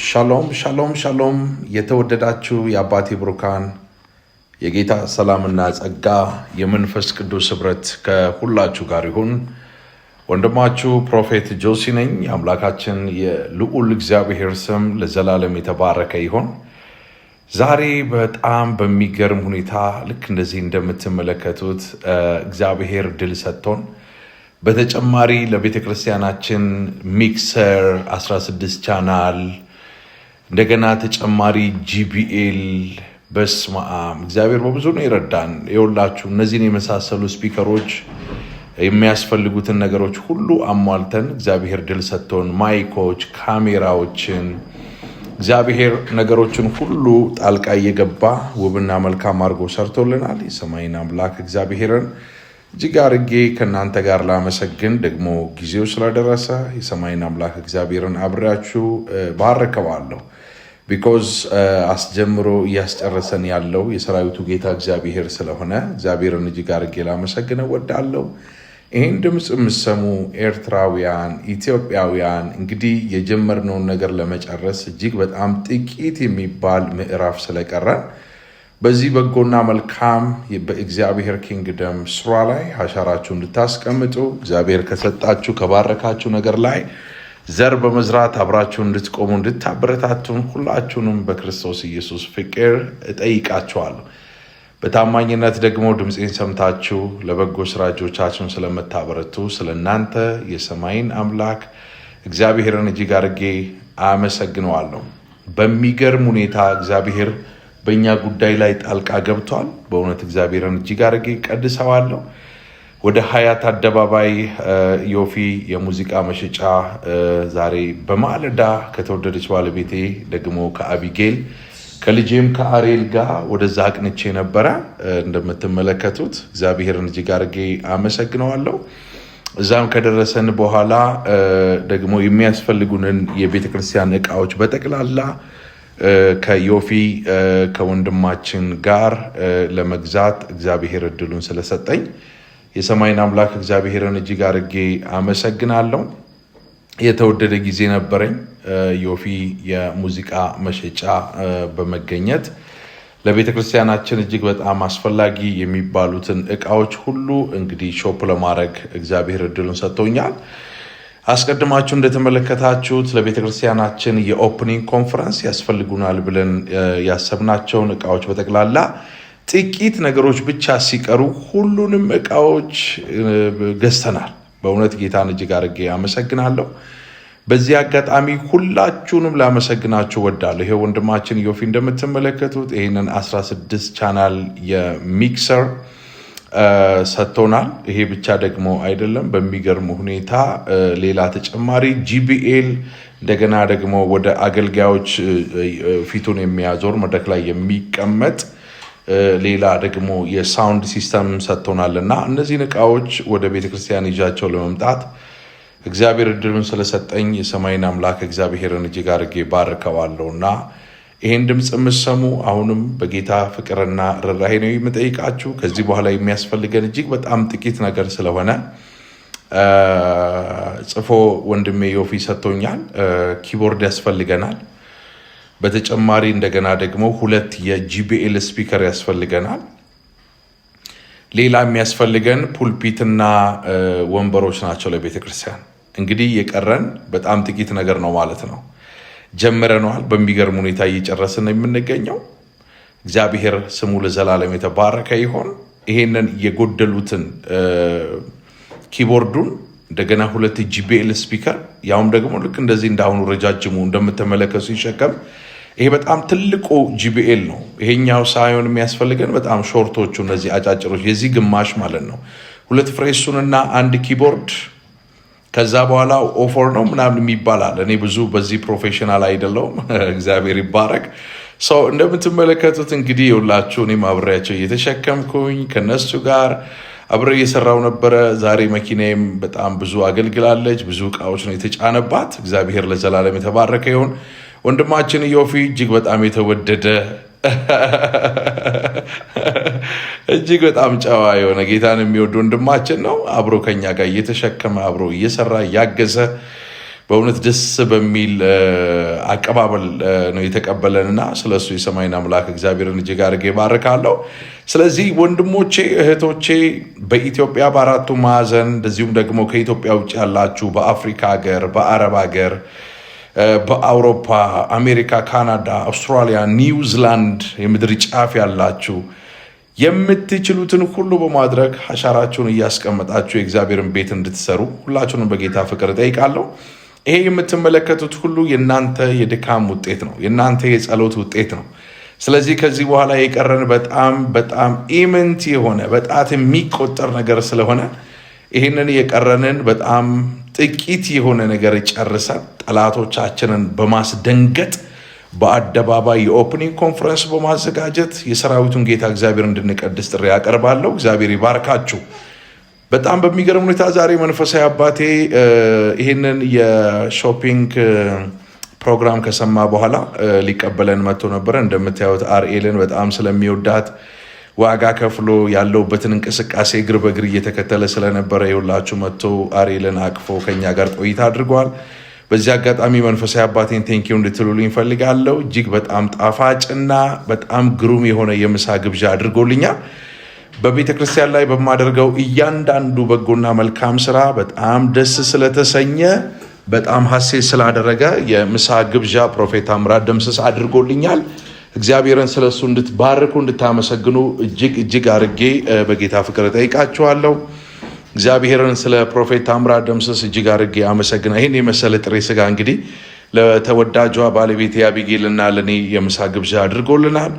ሻሎም ሻሎም ሻሎም የተወደዳችሁ የአባቴ ብሩካን የጌታ ሰላምና ጸጋ የመንፈስ ቅዱስ ኅብረት ከሁላችሁ ጋር ይሁን። ወንድማችሁ ፕሮፌት ጆሲ ነኝ። አምላካችን የልዑል እግዚአብሔር ስም ለዘላለም የተባረከ ይሁን። ዛሬ በጣም በሚገርም ሁኔታ ልክ እንደዚህ እንደምትመለከቱት እግዚአብሔር ድል ሰጥቶን በተጨማሪ ለቤተ ክርስቲያናችን ሚክሰር 16 ቻናል እንደገና ተጨማሪ ጂቢኤል በስማም እግዚአብሔር በብዙ ነው ይረዳን። ይኸውላችሁ እነዚህን የመሳሰሉ ስፒከሮች የሚያስፈልጉትን ነገሮች ሁሉ አሟልተን እግዚአብሔር ድል ሰጥቶን ማይኮች፣ ካሜራዎችን እግዚአብሔር ነገሮችን ሁሉ ጣልቃ እየገባ ውብና መልካም አድርጎ ሰርቶልናል። የሰማይን አምላክ እግዚአብሔርን እጅግ አድርጌ ከእናንተ ጋር ላመሰግን ደግሞ ጊዜው ስለደረሰ የሰማይን አምላክ እግዚአብሔርን አብሬያችሁ ባረከዋለሁ። ቢኮዝ አስጀምሮ እያስጨረሰን ያለው የሰራዊቱ ጌታ እግዚአብሔር ስለሆነ እግዚአብሔርን እጅግ አድርጌ ላመሰግን እወዳለሁ። ይህን ድምፅ የምትሰሙ ኤርትራውያን፣ ኢትዮጵያውያን እንግዲህ የጀመርነውን ነገር ለመጨረስ እጅግ በጣም ጥቂት የሚባል ምዕራፍ ስለቀረን በዚህ በጎና መልካም በእግዚአብሔር ኪንግደም ስራ ላይ አሻራችሁ እንድታስቀምጡ እግዚአብሔር ከሰጣችሁ ከባረካችሁ ነገር ላይ ዘር በመዝራት አብራችሁ እንድትቆሙ እንድታበረታቱን ሁላችሁንም በክርስቶስ ኢየሱስ ፍቅር እጠይቃችኋለሁ። በታማኝነት ደግሞ ድምፄን ሰምታችሁ ለበጎ ስራ እጆቻችሁን ስለምታበረቱ ስለእናንተ የሰማይን አምላክ እግዚአብሔርን እጅግ አድርጌ አመሰግነዋለሁ። በሚገርም ሁኔታ እግዚአብሔር በእኛ ጉዳይ ላይ ጣልቃ ገብቷል። በእውነት እግዚአብሔርን እጅግ አድርጌ ቀድሰዋለሁ። ወደ ሀያት አደባባይ ዮፊ የሙዚቃ መሸጫ ዛሬ በማለዳ ከተወደደች ባለቤቴ ደግሞ ከአቢጌል ከልጄም ከአሬል ጋር ወደዛ አቅንቼ ነበረ። እንደምትመለከቱት እግዚአብሔርን እጅግ አድርጌ አመሰግነዋለሁ። እዛም ከደረሰን በኋላ ደግሞ የሚያስፈልጉንን የቤተክርስቲያን እቃዎች በጠቅላላ ከዮፊ ከወንድማችን ጋር ለመግዛት እግዚአብሔር እድሉን ስለሰጠኝ የሰማይን አምላክ እግዚአብሔርን እጅግ አድርጌ አመሰግናለሁ። የተወደደ ጊዜ ነበረኝ። ዮፊ የሙዚቃ መሸጫ በመገኘት ለቤተ ክርስቲያናችን እጅግ በጣም አስፈላጊ የሚባሉትን እቃዎች ሁሉ እንግዲህ ሾፕ ለማድረግ እግዚአብሔር እድሉን ሰጥቶኛል። አስቀድማችሁ እንደተመለከታችሁት ለቤተ ክርስቲያናችን የኦፕኒንግ ኮንፈረንስ ያስፈልጉናል ብለን ያሰብናቸውን እቃዎች በጠቅላላ ጥቂት ነገሮች ብቻ ሲቀሩ ሁሉንም እቃዎች ገዝተናል። በእውነት ጌታን እጅግ አድርጌ አመሰግናለሁ። በዚህ አጋጣሚ ሁላችሁንም ላመሰግናችሁ ወዳለሁ። ይሄ ወንድማችን ዮፊ እንደምትመለከቱት ይህንን 16 ቻናል የሚክሰር ሰጥቶናል። ይሄ ብቻ ደግሞ አይደለም። በሚገርም ሁኔታ ሌላ ተጨማሪ ጂቢኤል እንደገና ደግሞ ወደ አገልጋዮች ፊቱን የሚያዞር መድረክ ላይ የሚቀመጥ ሌላ ደግሞ የሳውንድ ሲስተም ሰጥቶናል እና እነዚህን እቃዎች ወደ ቤተክርስቲያን ይዣቸው ለመምጣት እግዚአብሔር እድሉን ስለሰጠኝ የሰማይን አምላክ እግዚአብሔርን እጅግ አድርጌ ባርከዋለሁና ይህን ድምፅ የምትሰሙ አሁንም በጌታ ፍቅርና ርኅራኄ ነው የምጠይቃችሁ። ከዚህ በኋላ የሚያስፈልገን እጅግ በጣም ጥቂት ነገር ስለሆነ ጽፎ ወንድሜ ዮፊ ሰጥቶኛል። ኪቦርድ ያስፈልገናል። በተጨማሪ እንደገና ደግሞ 2 የጂቢኤል ስፒከር ያስፈልገናል። ሌላ የሚያስፈልገን ፑልፒትና ወንበሮች ናቸው ለቤተ ክርስቲያን። እንግዲህ የቀረን በጣም ጥቂት ነገር ነው ማለት ነው። ጀምረነዋል። በሚገርም ሁኔታ እየጨረስን የምንገኘው እግዚአብሔር ስሙ ለዘላለም የተባረከ ይሆን። ይሄንን የጎደሉትን ኪቦርዱን እንደገና 2 ጂቢኤል ስፒከር ያውም ደግሞ ልክ እንደዚህ እንዳሁኑ ረጃጅሙ እንደምትመለከቱ ሲሸከም ይሄ በጣም ትልቁ ጂቢኤል ነው። ይሄኛው ሳይሆን የሚያስፈልገን በጣም ሾርቶቹ እነዚህ አጫጭሮች የዚህ ግማሽ ማለት ነው። 2 ፍሬሱንና 1 ኪቦርድ ከዛ በኋላ ኦፈር ነው ምናምን ይባላል። እኔ ብዙ በዚህ ፕሮፌሽናል አይደለሁም። እግዚአብሔር ይባረክ። ሰው እንደምትመለከቱት እንግዲህ ሁላችሁ እኔም አብሬያቸው እየተሸከምኩኝ ከነሱ ጋር አብሬ እየሰራው ነበረ። ዛሬ መኪናዬም በጣም ብዙ አገልግላለች። ብዙ እቃዎች ነው የተጫነባት። እግዚአብሔር ለዘላለም የተባረከ ይሁን። ወንድማችን ዮፊ እጅግ በጣም የተወደደ እጅግ በጣም ጨዋ የሆነ ጌታን የሚወድ ወንድማችን ነው። አብሮ ከኛ ጋር እየተሸከመ አብሮ እየሰራ እያገዘ በእውነት ደስ በሚል አቀባበል ነው የተቀበለንና ስለሱ የሰማይን አምላክ እግዚአብሔርን እጅግ አድርጌ ባርካለሁ። ስለዚህ ወንድሞቼ እህቶቼ በኢትዮጵያ በአራቱ ማዕዘን እንደዚሁም ደግሞ ከኢትዮጵያ ውጭ ያላችሁ በአፍሪካ ሀገር፣ በአረብ ሀገር፣ በአውሮፓ፣ አሜሪካ፣ ካናዳ፣ አውስትራሊያ፣ ኒውዚላንድ የምድር ጫፍ ያላችሁ የምትችሉትን ሁሉ በማድረግ አሻራችሁን እያስቀመጣችሁ የእግዚአብሔርን ቤት እንድትሰሩ ሁላችሁንም በጌታ ፍቅር ጠይቃለሁ። ይሄ የምትመለከቱት ሁሉ የእናንተ የድካም ውጤት ነው፣ የእናንተ የጸሎት ውጤት ነው። ስለዚህ ከዚህ በኋላ የቀረን በጣም ኢምንት የሆነ በጣት የሚቆጠር ነገር ስለሆነ ይህንን የቀረንን በጣም ጥቂት የሆነ ነገር ጨርሰን ጠላቶቻችንን በማስደንገጥ በአደባባይ የኦፕኒንግ ኮንፈረንስ በማዘጋጀት የሰራዊቱን ጌታ እግዚአብሔር እንድንቀድስ ጥሪ ያቀርባለሁ። እግዚአብሔር ይባርካችሁ። በጣም በሚገርም ሁኔታ ዛሬ መንፈሳዊ አባቴ ይህንን የሾፒንግ ፕሮግራም ከሰማ በኋላ ሊቀበለን መጥቶ ነበረ። እንደምታዩት አርኤልን በጣም ስለሚወዳት ዋጋ ከፍሎ ያለውበትን እንቅስቃሴ እግር በእግር እየተከተለ ስለነበረ የሁላችሁ መጥቶ አርኤልን አቅፎ ከኛ ጋር ቆይታ አድርጓል። በዚህ አጋጣሚ መንፈሳዊ አባቴን ቴንኪው እንድትሉልኝ ፈልጋለሁ። እጅግ በጣም ጣፋጭና በጣም ግሩም የሆነ የምሳ ግብዣ አድርጎልኛል። በቤተ ክርስቲያን ላይ በማደርገው እያንዳንዱ በጎና መልካም ስራ በጣም ደስ ስለተሰኘ በጣም ሐሴት ስላደረገ የምሳ ግብዣ ፕሮፌት ታምራት ደምስስ አድርጎልኛል። እግዚአብሔርን ስለሱ እንድትባርኩ እንድታመሰግኑ እጅግ አርጌ በጌታ ፍቅር ጠይቃችኋለሁ። እግዚአብሔርን ስለ ፕሮፌት ታምራት ደምስስ እጅግ አርጌ አመሰግና። ይህን የመሰለ ጥሬ ስጋ እንግዲህ ለተወዳጇ ባለቤቴ አቢጌልና ለኔ የምሳ ግብዣ አድርጎልናል።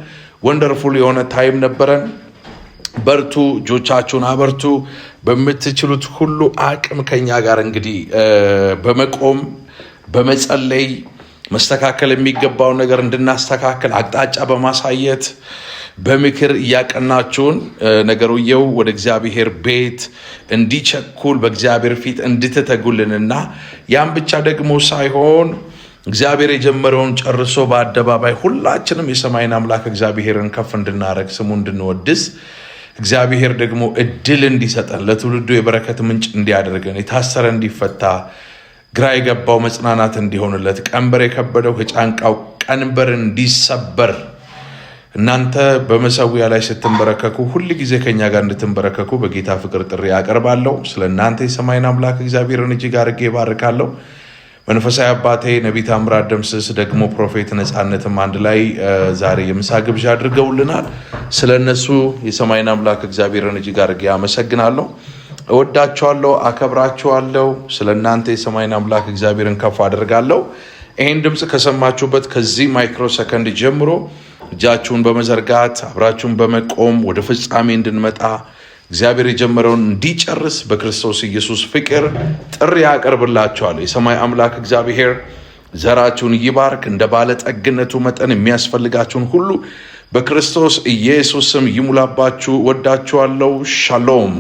ወንደርፉል የሆነ ታይም ነበረን። በርቱ፣ እጆቻችሁን አበርቱ። በምትችሉት ሁሉ አቅም ከኛ ጋር እንግዲህ በመቆም በመጸለይ መስተካከል የሚገባውን ነገር እንድናስተካከል አቅጣጫ በማሳየት በምክር እያቀናችሁን ነገሩየው ወደ እግዚአብሔር ቤት እንዲቸኩል በእግዚአብሔር ፊት እንድትተጉልንና ያን ብቻ ደግሞ ሳይሆን እግዚአብሔር የጀመረውን ጨርሶ በአደባባይ ሁላችንም የሰማይን አምላክ እግዚአብሔርን ከፍ እንድናረግ ስሙ እንድንወድስ እግዚአብሔር ደግሞ እድል እንዲሰጠን ለትውልዱ የበረከት ምንጭ እንዲያደርገን የታሰረ እንዲፈታ ግራ የገባው መጽናናት እንዲሆንለት ቀንበር የከበደው ከጫንቃው ቀንበር እንዲሰበር እናንተ በመሰዊያ ላይ ስትንበረከኩ ሁሉ ጊዜ ከኛ ጋር እንድትንበረከኩ በጌታ ፍቅር ጥሪ ያቀርባለሁ። ስለ እናንተ የሰማይን አምላክ እግዚአብሔርን እጅግ አድርጌ ባርካለሁ። መንፈሳዊ አባቴ ነቢይ ታምራት ደምስስ ደግሞ ፕሮፌት ነጻነትም አንድ ላይ ዛሬ የምሳ ግብዣ አድርገውልናል። ስለነሱ የሰማይን አምላክ እግዚአብሔርን እጅግ አድርጌ አመሰግናለሁ። እወዳችኋለሁ፣ አከብራችኋለሁ። ስለ እናንተ የሰማይን አምላክ እግዚአብሔርን ከፍ አደርጋለሁ። ይህን ድምፅ ከሰማችሁበት ከዚህ ማይክሮ ሰከንድ ጀምሮ እጃችሁን በመዘርጋት አብራችሁን በመቆም ወደ ፍጻሜ እንድንመጣ እግዚአብሔር የጀመረውን እንዲጨርስ በክርስቶስ ኢየሱስ ፍቅር ጥሪ ያቀርብላችኋል። የሰማይ አምላክ እግዚአብሔር ዘራችሁን ይባርክ። እንደ ባለጠግነቱ መጠን የሚያስፈልጋችሁን ሁሉ በክርስቶስ ኢየሱስ ስም ይሙላባችሁ። ወዳችኋለሁ። ሻሎም